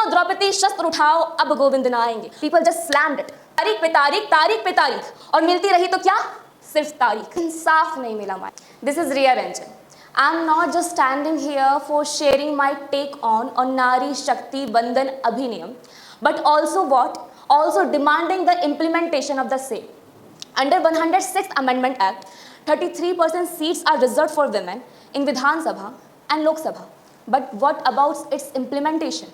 द्रौपदी शस्त्र उठाओ अब गोविंद न आएंगे। People just slammed it. तारीख पे तारीख, तारीख पे तारीख, और मिलती रही तो क्या, सिर्फ तारीख। इंसाफ नहीं मिला। This is Riya Ranjan. I'm not just standing here for sharing my take on Nari Shakti Bandhan Abhinayam, but also what? Also demanding the implementation of the same. Under 106th Amendment Act, 33% seats are reserved for women in Vidhan Sabha and Lok Sabha. But what about its implementation?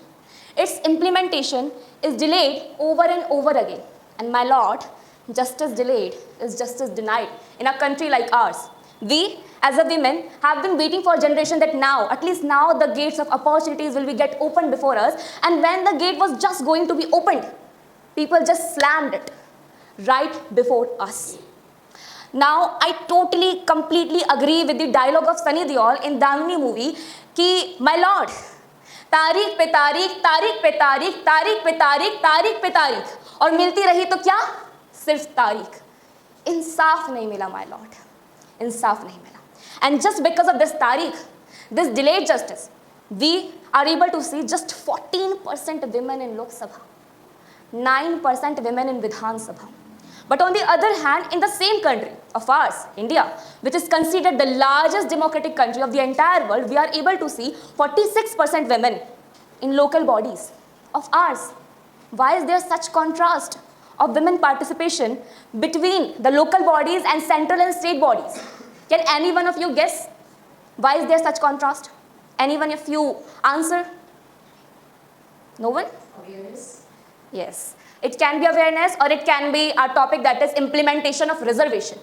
Its implementation is delayed over and over again. And my lord, justice delayed is justice denied in a country like ours. We, as a women, have been waiting for a generation that now, at least now, the gates of opportunities will be get opened before us. And when the gate was just going to be opened, people just slammed it right before us. Now, I totally, completely agree with the dialogue of Sunny Deol in Damini movie कि my lord, तारीख पे तारीख, तारीख पे तारीख, तारीख पे तारीख, तारीख पे तारीख, और मिलती रही तो क्या, सिर्फ तारीख। इंसाफ नहीं मिला my lord, इंसाफ नहीं मिला। And just because of this तारीख, this delayed justice, we are able to see just 14% women in Lok Sabha, 9% women in Vidhan Sabha. But on the other hand, in the same country of ours, India, which is considered the largest democratic country of the entire world, we are able to see 46% women in local bodies of ours. Why is there such contrast of women participation between the local bodies and central and state bodies? Can any one of you guess why is there such contrast? Any one of you answer? No one? Awareness. Yes. It can be awareness or it can be a topic that is implementation of reservation.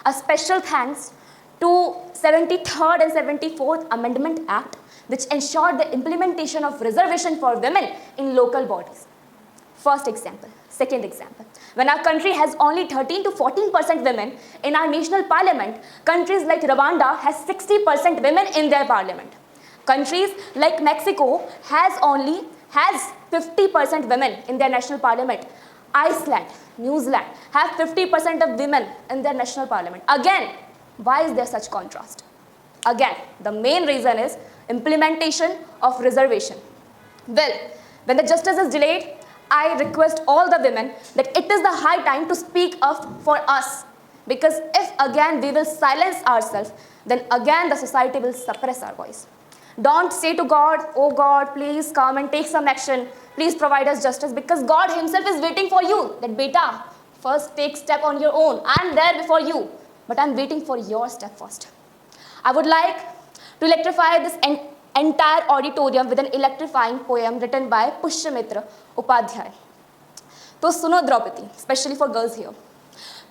A special thanks to 73rd and 74th Amendment Act, which ensured the implementation of reservation for women in local bodies. First example. Second example. When our country has only 13 to 14% women in our national parliament, countries like Rwanda has 60% women in their parliament. Countries like Mexico has 50% women in their national parliament. Iceland, New Zealand have 50% of women in their national parliament. Again, why is there such contrast? Again, the main reason is implementation of reservation. Well, when the justice is delayed, I request all the women that it is the high time to speak up for us. Because if again we will silence ourselves, then again the society will suppress our voice. Don't say to God, oh God, please come and take some action. Please provide us justice, because God himself is waiting for you. That beta, first take step on your own. I am there before you, but I am waiting for your step first. I would like to electrify this entire auditorium with an electrifying poem written by Pushyamitra Upadhyay. तो सुनो Draupadi, especially for girls here.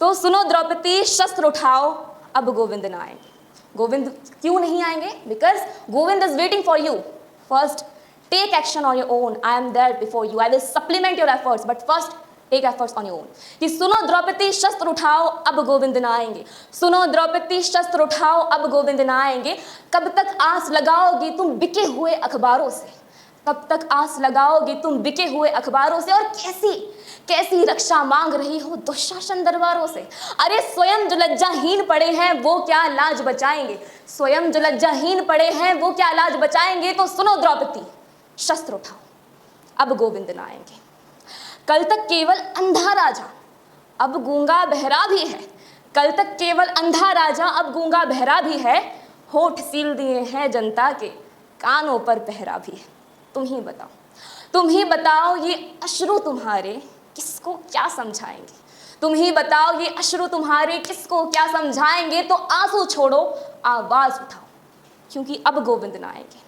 तो सुनो द्रौपदी, शस्त्र उठाओ, अब गोविंद न आएंगे। गोविंद क्यों नहीं आएंगे? Because Govind is waiting for you. First, take action on your own. I am there before you. I will supplement your efforts, but first, take efforts on your own. कि सुनो द्रौपदी, शस्त्र उठाओ, अब गोविंद न आएंगे। सुनो द्रौपदी, शस्त्र उठाओ, अब गोविंद न आएंगे। कब तक आस लगाओगी तुम बिके हुए अखबारों से? कब तक आस लगाओगी तुम बिके हुए अखबारों से? और कैसी रक्षा मांग रही हो दुशासन दरबारों से? अरे स्वयं जो लज्जाहीन पड़े हैं वो क्या लाज बचाएंगे? स्वयं जो लज्जाहीन पड़े हैं वो क्या लाज बचाएंगे? तो सुनो द्रौपदी, शस्त्र उठाओ, अब गोविंद न आएंगे। कल तक केवल अंधा राजा, अब गूंगा बहरा भी है। कल तक केवल अंधा राजा, अब गूंगा बहरा भी है। होठ सील दिए हैं जनता के, कानों पर पहरा भी है। तुम ही बताओ ये अश्रु तुम्हारे किसको क्या समझाएंगे? तुम ही बताओ ये अश्रु तुम्हारे किसको क्या समझाएंगे? तो आंसू छोड़ो, आवाज उठाओ, क्योंकि अब गोविंद न आएंगे।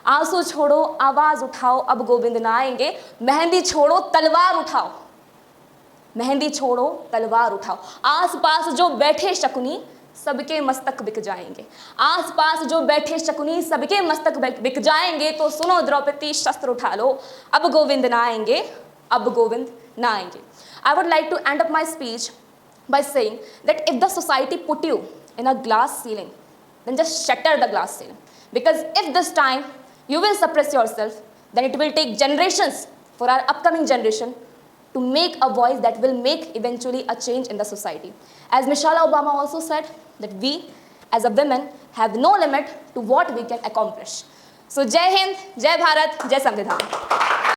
आंसू छोड़ो, आवाज उठाओ, अब गोविंद न आएंगे। मेहंदी छोड़ो, तलवार उठाओ, मेहंदी छोड़ो, तलवार उठाओ। आसपास जो बैठे शकुनी सबके मस्तक बिक जाएंगे। आसपास जो बैठे शकुनी सबके मस्तक बिक जाएंगे। तो सुनो द्रौपदी, शस्त्र उठा लो, अब गोविंद न आएंगे, अब गोविंद न आएंगे। I would like to end up my speech by saying that if the society put you in a glass ceiling, then just shatter the glass ceiling. Because if this time you will suppress yourself, then it will take generations for our upcoming generation to make a voice that will make eventually a change in the society. As Michelle Obama also said, that we as a women have no limit to what we can accomplish. So Jai Hind, Jai Bharat, Jai Samvidhan.